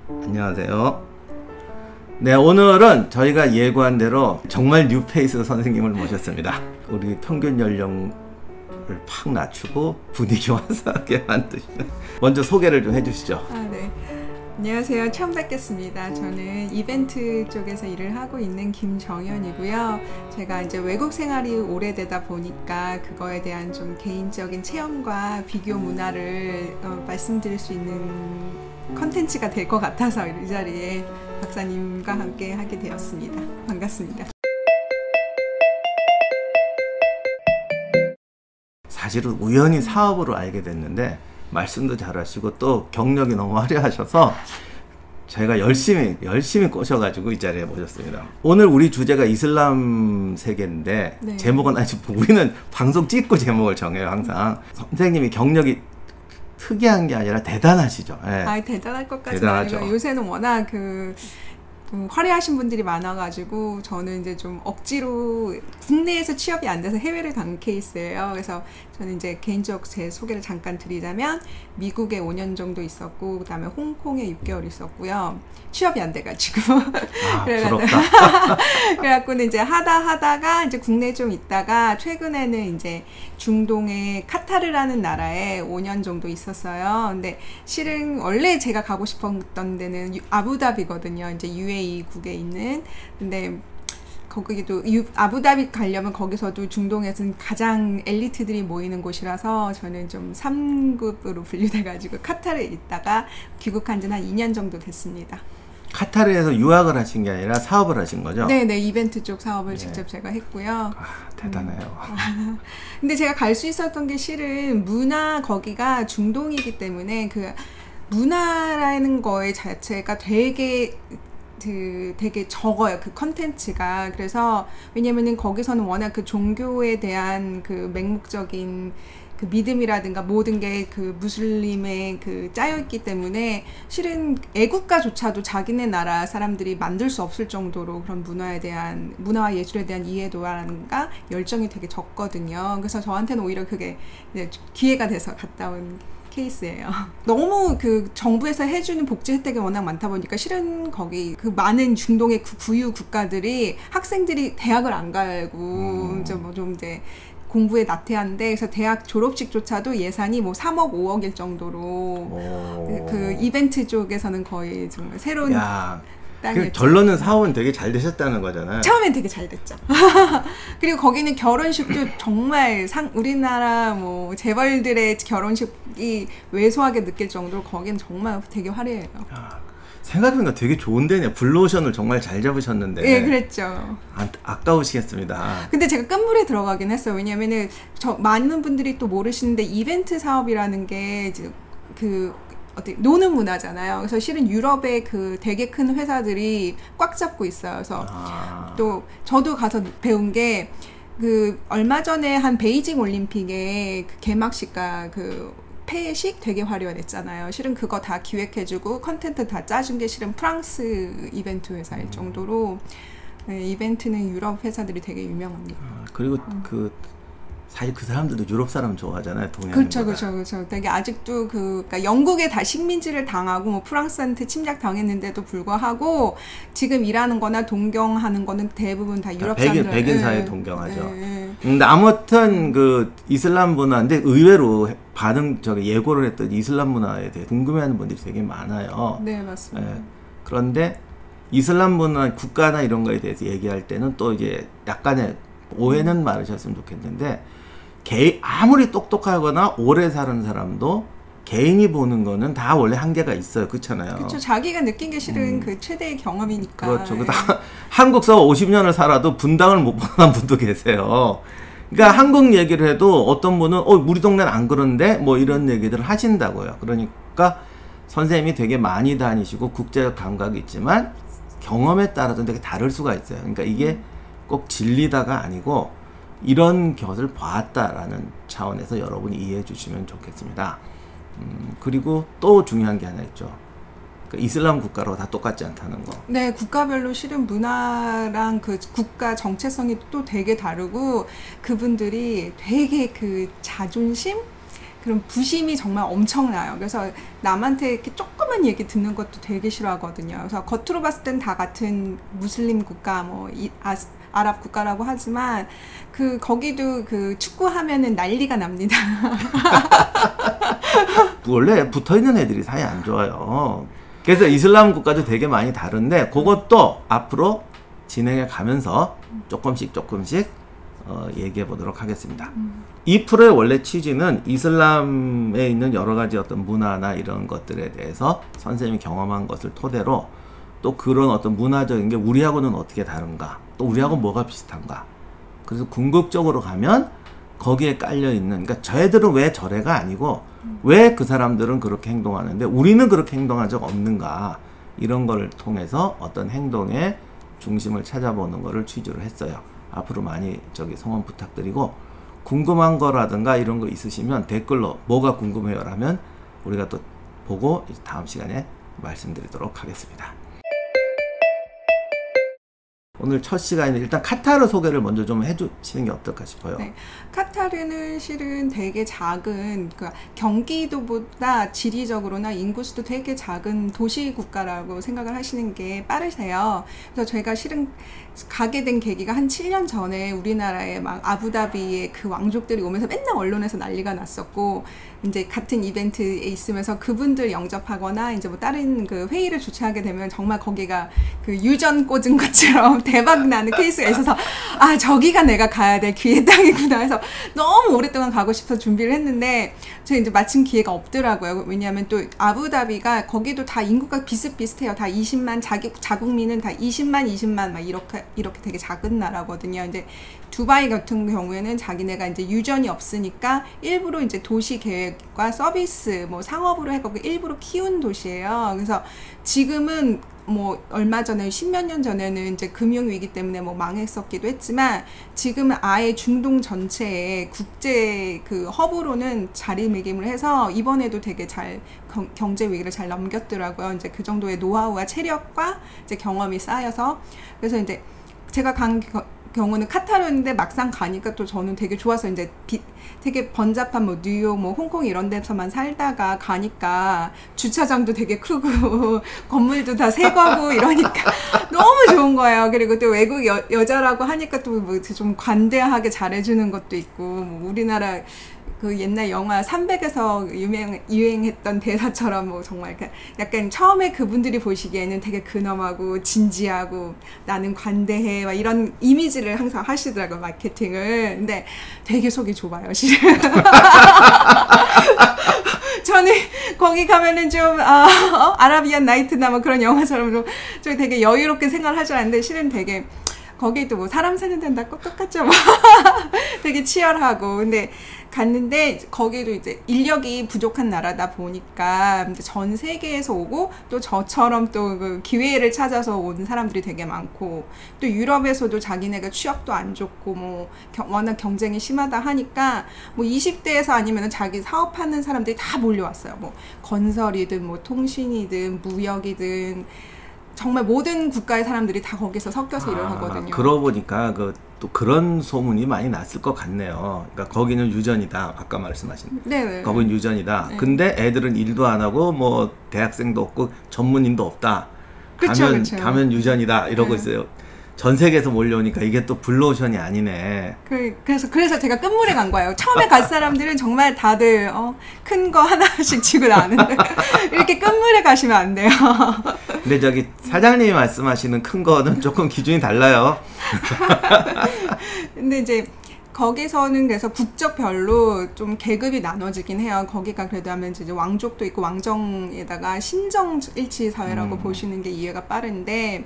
안녕하세요. 네, 오늘은 저희가 예고한 대로 정말 뉴페이스 선생님을 모셨습니다. 우리 평균 연령을 팍 낮추고 분위기 화사하게 만드시는, 먼저 소개를 좀 해주시죠. 네. 안녕하세요. 처음 뵙겠습니다. 저는 이벤트 쪽에서 일을 하고 있는 김정현이고요. 제가 이제 외국 생활이 오래되다 보니까 그거에 대한 좀 개인적인 체험과 비교 문화를 말씀드릴 수 있는 컨텐츠가 될 것 같아서 이 자리에 박사님과 함께 하게 되었습니다. 반갑습니다. 사실은 우연히 사업으로 알게 됐는데 말씀도 잘하시고 또 경력이 너무 화려하셔서 제가 열심히 꼬셔가지고 이 자리에 모셨습니다. 오늘 우리 주제가 이슬람 세계인데, 네. 제목은 아직 우리는 방송 찍고 제목을 정해요. 항상 선생님이 경력이 특이한 게 아니라 대단하시죠. 네. 대단할 것까지는 아니고 요새는 워낙 화려하신 분들이 많아가지고 저는 이제 좀 억지로 국내에서 취업이 안 돼서 해외를 간 케이스예요. 그래서 저는 이제 개인적 제 소개를 잠깐 드리자면 미국에 5년 정도 있었고 그다음에 홍콩에 6개월 있었고요. 취업이 안 돼가지고 그래갖고는 이제 하다가 이제 국내에 좀 있다가 최근에는 이제 중동의 카타르라는 나라에 5년 정도 있었어요. 근데 실은 원래 제가 가고 싶었던 데는 아부다비거든요. 이제 UAE국에 있는. 근데 거기도 아부다비 가려면 거기서도 중동에서는 가장 엘리트들이 모이는 곳이라서 저는 좀 3급으로 분류돼가지고 카타르에 있다가 귀국한 지는 한 2년 정도 됐습니다. 카타르에서 유학을 하신 게 아니라 사업을 하신 거죠? 네네, 이벤트 쪽 사업을 직접 제가 했고요. 대단해요. 근데 제가 갈 수 있었던 게 실은 거기가 중동이기 때문에 그 문화라는 거에 자체가 되게 적어요. 그 컨텐츠가. 그래서 왜냐면은 거기서는 워낙 그 종교에 대한 그 맹목적인 그 믿음이라든가 모든 게 그 무슬림에 그 짜여있기 때문에 실은 애국가조차도 자기네 나라 사람들이 만들 수 없을 정도로 그런 문화와 예술에 대한 이해도라든가 열정이 되게 적거든요. 그래서 저한테는 오히려 그게 이제 기회가 돼서 갔다 온 케이스예요. 너무 그 정부에서 해주는 복지 혜택이 워낙 많다 보니까 실은 거기 그 많은 중동의 구유 국가들이 학생들이 대학을 안 가고 좀 이제 공부에 나태한데, 그래서 대학 졸업식조차도 예산이 뭐 3억 5억일 정도로 그 이벤트 쪽에서는 거의 정말 새로운 그 결론은 사업은 되게 잘 되셨다는 거잖아요. 처음엔 되게 잘 됐죠. 그리고 거기는 결혼식도 정말 우리나라 뭐 재벌들의 결혼식이 왜소하게 느낄 정도로 거기는 정말 되게 화려해요. 생각해보니까 되게 좋은 데네요. 블루오션을 정말 잘 잡으셨는데. 네, 그랬죠. 아까우시겠습니다. 근데 제가 끝물에 들어가긴 했어요. 왜냐면은 많은 분들이 또 모르시는데 이벤트 사업이라는 게 노는 문화잖아요. 그래서 실은 유럽의 그 되게 큰 회사들이 꽉 잡고 있어요. 그래서 또 저도 가서 배운 게 얼마 전에 한 베이징 올림픽에 그 개막식과 그 폐식 되게 화려했잖아요. 실은 그거 다 기획해주고 컨텐츠 다 짜준 게 실은 프랑스 이벤트 회사일 정도로 이벤트는 유럽 회사들이 되게 유명합니다. 그리고 사실 그 사람들도 유럽 사람 좋아하잖아요. 그렇죠. 되게 아직도 그러니까 영국에 다 식민지를 당하고 뭐 프랑스한테 침략 당했는데도 불구하고 지금 일하는 거나 동경하는 거는 대부분 다 유럽 사람들. 백인 사회 동경하죠. 근데 아무튼 그 이슬람 문화인데 의외로 예고를 했던 이슬람 문화에 대해 궁금해하는 분들이 되게 많아요. 네, 맞습니다. 그런데 이슬람 문화 국가나 이런 거에 대해서 얘기할 때는 또 이제 약간의 오해는 많으셨으면 좋겠는데, 아무리 똑똑하거나 오래 사는 사람도 개인이 보는 거는 다 원래 한계가 있어요. 그렇잖아요. 그렇죠. 자기가 느낀 게 실은 그 최대의 경험이니까. 그렇죠. 한국서 50년을 살아도 분당을 못 보는 분도 계세요. 그러니까 한국 얘기를 해도 어떤 분은 우리 동네는 안 그런데 뭐 이런 얘기들을 하신다고요. 그러니까 선생님이 되게 많이 다니시고 국제적 감각이 있지만 경험에 따라서 되게 다를 수가 있어요. 그러니까 이게 꼭 진리다가 아니고 이런 것을 봤다라는 차원에서 여러분이 이해해 주시면 좋겠습니다. 그리고 또 중요한 게 하나 있죠. 이슬람 국가로 다 똑같지 않다는 거. 네, 국가별로 실은 문화랑 그 국가 정체성이 또 되게 다르고 그분들이 되게 그 자존심? 그런 부심이 정말 엄청나요. 그래서 남한테 이렇게 조그만 얘기 듣는 것도 되게 싫어하거든요. 그래서 겉으로 봤을 땐 다 같은 무슬림 국가, 뭐 아랍 국가라고 하지만 거기도 그 축구하면은 난리가 납니다. 원래 붙어있는 애들이 사이 안 좋아요. 그래서 이슬람 국가도 되게 많이 다른데 그것도 앞으로 진행해 가면서 조금씩 얘기해 보도록 하겠습니다. 이 프로의 원래 취지는 이슬람에 있는 여러 가지 어떤 문화나 이런 것들에 대해서 선생님이 경험한 것을 토대로 또 그런 어떤 문화적인 게 우리하고는 어떻게 다른가, 또 우리하고 뭐가 비슷한가. 그래서 궁극적으로 가면 거기에 깔려있는, 그러니까 저애들은 왜 저래가 아니고 왜 그 사람들은 그렇게 행동하는데 우리는 그렇게 행동한 적 없는가, 이런 걸 통해서 어떤 행동의 중심을 찾아보는 거를 취지로 했어요. 앞으로 많이 성원 부탁드리고, 궁금한 거라든가 이런 거 있으시면 댓글로 뭐가 궁금해요 라면 우리가 또 보고 다음 시간에 말씀드리도록 하겠습니다. 오늘 첫 시간에 일단 카타르 소개를 먼저 좀 해주시는 게 어떨까 싶어요. 네, 카타르는 실은 되게 작은, 그러니까 경기도보다 지리적으로나 인구수도 되게 작은 도시 국가라고 생각을 하시는 게 빠르세요. 그래서 저희가 실은 가게 된 계기가 한 7년 전에 우리나라에 막 아부다비에 그 왕족들이 오면서 맨날 언론에서 난리가 났었고, 이제 같은 이벤트에 있으면서 그분들 영접하거나 이제 뭐 다른 그 회의를 주최하게 되면 정말 거기가 그 유전 꽂은 것처럼 대박 나는 케이스가 있어서, 아, 저기가 내가 가야 될 기회 땅이구나 해서 너무 오랫동안 가고 싶어서 준비를 했는데 제가 이제 마침 기회가 없더라고요. 왜냐하면 또 아부다비가 거기도 다 인구가 비슷비슷해요. 다 20만, 자국민은 다 20만 막 이렇게 되게 작은 나라거든요. 이제 두바이 같은 경우에는 자기네가 이제 유전이 없으니까 일부러 이제 도시 계획과 서비스, 뭐 상업으로 해갖고 일부러 키운 도시예요. 그래서 지금은 뭐 얼마 전에 10몇 년 전에는 이제 금융위기 때문에 뭐 망했었기도 했지만 지금은 아예 중동 전체에 국제 그 허브로는 자리매김을 해서 이번에도 되게 잘 경제 위기를 잘 넘겼더라고요. 이제 그 정도의 노하우와 체력과 이제 경험이 쌓여서. 그래서 이제 제가 간 경우는 카타르인데 막상 가니까 또 저는 되게 좋아서 이제 되게 번잡한 뭐 뉴욕, 뭐 홍콩 이런 데서만 살다가 가니까 주차장도 되게 크고 건물도 다 새 거고 이러니까 너무 좋은 거예요. 그리고 또 외국 여자라고 하니까 또 뭐 좀 관대하게 잘해주는 것도 있고, 뭐 우리나라 그 옛날 영화 300에서 유행했던 대사처럼 뭐 정말 약간 처음에 그분들이 보시기에는 되게 근엄하고 진지하고 나는 관대해 막 이런 이미지를 항상 하시더라고요, 마케팅을. 근데 되게 속이 좁아요, 실은. 저는 거기 가면은 좀 아라비안 나이트나 뭐 그런 영화처럼 좀 되게 여유롭게 생각을 하지 않는데 실은 되게 거기도 뭐 사람 사는 데는 다 똑같죠. 뭐. 되게 치열하고. 근데 갔는데 거기도 이제 인력이 부족한 나라다 보니까 이제 전 세계에서 오고 또 저처럼 또 그 기회를 찾아서 온 사람들이 되게 많고, 또 유럽에서도 자기네가 취업도 안 좋고 뭐 워낙 경쟁이 심하다 하니까 뭐 20대에서 아니면 자기 사업하는 사람들이 다 몰려왔어요. 뭐 건설이든 뭐 통신이든 무역이든 정말 모든 국가의 사람들이 다 거기서 섞여서 일을 하거든요. 그러고 보니까 또 그런 소문이 많이 났을 것 같네요. 그러니까 거기는 유전이다. 아까 말씀하신. 네. 거긴 유전이다. 네. 근데 애들은 일도 안 하고 뭐 대학생도 없고 전문인도 없다. 가면 유전이다 이러고 있어요. 전 세계에서 몰려오니까 이게 또 블루오션이 아니네. 그래서 제가 끝물에 간 거예요. 처음에 간 사람들은 정말 다들 큰 거 하나씩 지고 나왔는데 이렇게 끝물에 가시면 안 돼요. 근데 저기 사장님이 말씀하시는 큰 거는 조금 기준이 달라요. 근데 이제 거기서는 그래서 국적별로 좀 계급이 나눠지긴 해요. 거기가 그래도 하면 이제 왕족도 있고 왕정에다가 신정일치 사회라고 보시는 게 이해가 빠른데,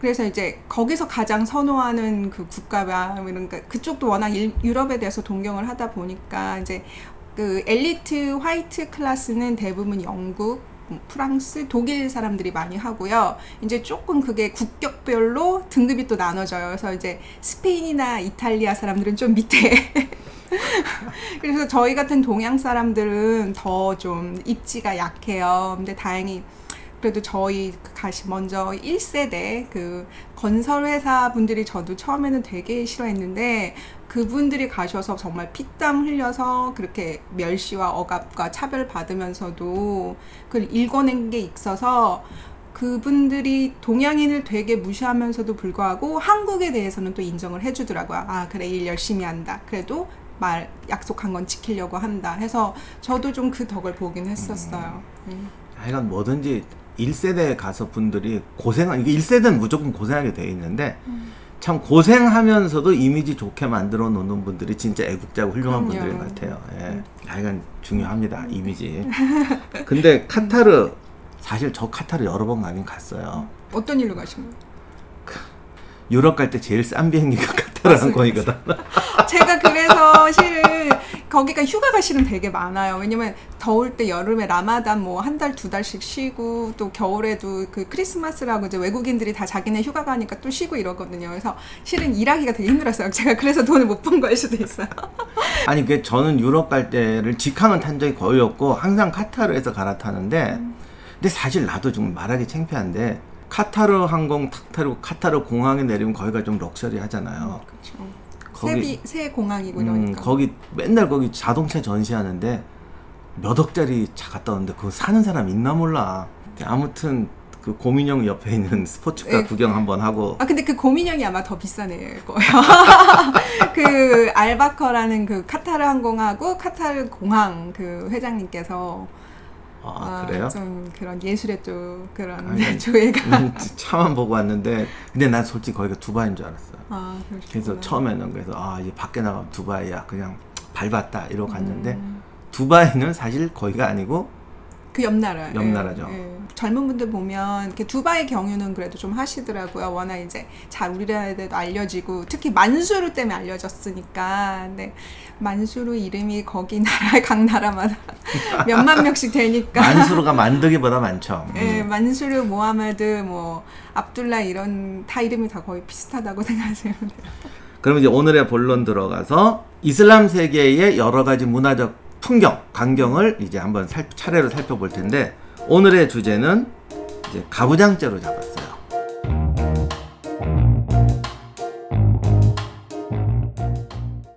그래서 이제 거기서 가장 선호하는 그 국가가 그러니까 그쪽도 워낙 유럽에 대해서 동경을 하다 보니까 이제 그 엘리트 화이트 클래스는 대부분 영국, 프랑스, 독일 사람들이 많이 하고요. 이제 조금 그게 국격별로 등급이 또 나눠져요. 그래서 이제 스페인이나 이탈리아 사람들은 좀 밑에. 그래서 저희 같은 동양 사람들은 더 좀 입지가 약해요. 근데 다행히 그래도 저희 먼저 1세대 그 건설회사 분들이 저도 처음에는 되게 싫어했는데 그분들이 가셔서 정말 피땀 흘려서 그렇게 멸시와 억압과 차별 받으면서도 그걸 읽어낸 게 있어서 그분들이 동양인을 되게 무시하면서도 불구하고 한국에 대해서는 또 인정을 해주더라고요. 아, 그래, 일 열심히 한다. 그래도 약속한 건 지키려고 한다 해서 저도 좀 그 덕을 보긴 했었어요. 하여간 뭐든지 1세대 가서 분들이 이게 1세대는 무조건 고생하게 돼 있는데 참 고생하면서도 이미지 좋게 만들어 놓는 분들이 진짜 애국자고 훌륭한 그럼요. 분들인 것 같아요. 예. 하여간 중요합니다, 이미지. 근데 카타르, 사실 저 카타르 여러 번 가긴 갔어요. 어떤 일로 가신 거예요? 유럽 갈 때 제일 싼 비행기가 카타르 항공이거든. 제가 그래서 실은 거기가 휴가가 실은 되게 많아요. 왜냐면 더울 때 여름에 라마단 뭐 한 달, 두 달씩 쉬고 또 겨울에도 그 크리스마스라고 이제 외국인들이 다 자기네 휴가 가니까 또 쉬고 이러거든요. 그래서 실은 일하기가 되게 힘들었어요. 제가 그래서 돈을 못 번 거일 수도 있어요. 아니, 저는 유럽 갈 때를 직항은 탄 적이 거의 없고 항상 카타르에서 갈아타는데 근데 사실 나도 좀 말하기 창피한데 카타르 항공 타고 카타르 공항에 내리면 거기가 좀 럭셔리 하잖아요. 그렇죠. 새 공항이고 이러니까. 거기 맨날 거기 자동차 전시하는데 몇 억짜리 차 갔다 오는데 그거 사는 사람 있나 몰라. 아무튼 그 고민형 옆에 있는 스포츠카 구경 한번 하고. 아, 근데 그 고민형이 아마 더 비싼 애일 거예요. 그 알바커라는 그 카타르 항공하고 카타르 공항 그 회장님께서 그래요? 좀 그런 예술의 또 그런 조예가. 차만 보고 왔는데 근데 난 솔직히 거기가 두바이인 줄 알았어요. 그래서 처음에는 이제 밖에 나가면 두바이야 그냥 밟았다 이러고 갔는데 두바이는 사실 거기가 아니고 그 옆나라죠. 예. 젊은 분들 보면 이렇게 두바이 경유는 그래도 좀 하시더라고요. 워낙 이제 잘 우리나라에도 알려지고 특히 만수르 때문에 알려졌으니까. 근데 만수르 이름이 거기 나라 각 나라마다 몇만 명씩 되니까. 만수르가 만드기보다 많죠. 네, 만수르, 모하메드, 뭐 압둘라 이런 다 이름이 다 거의 비슷하다고 생각하시면 돼요. 그럼 이제 오늘의 본론 들어가서 이슬람 세계의 여러 가지 문화적 풍경, 광경을 이제 한번 차례로 살펴볼 텐데 오늘의 주제는 이제 가부장제로 잡았어요.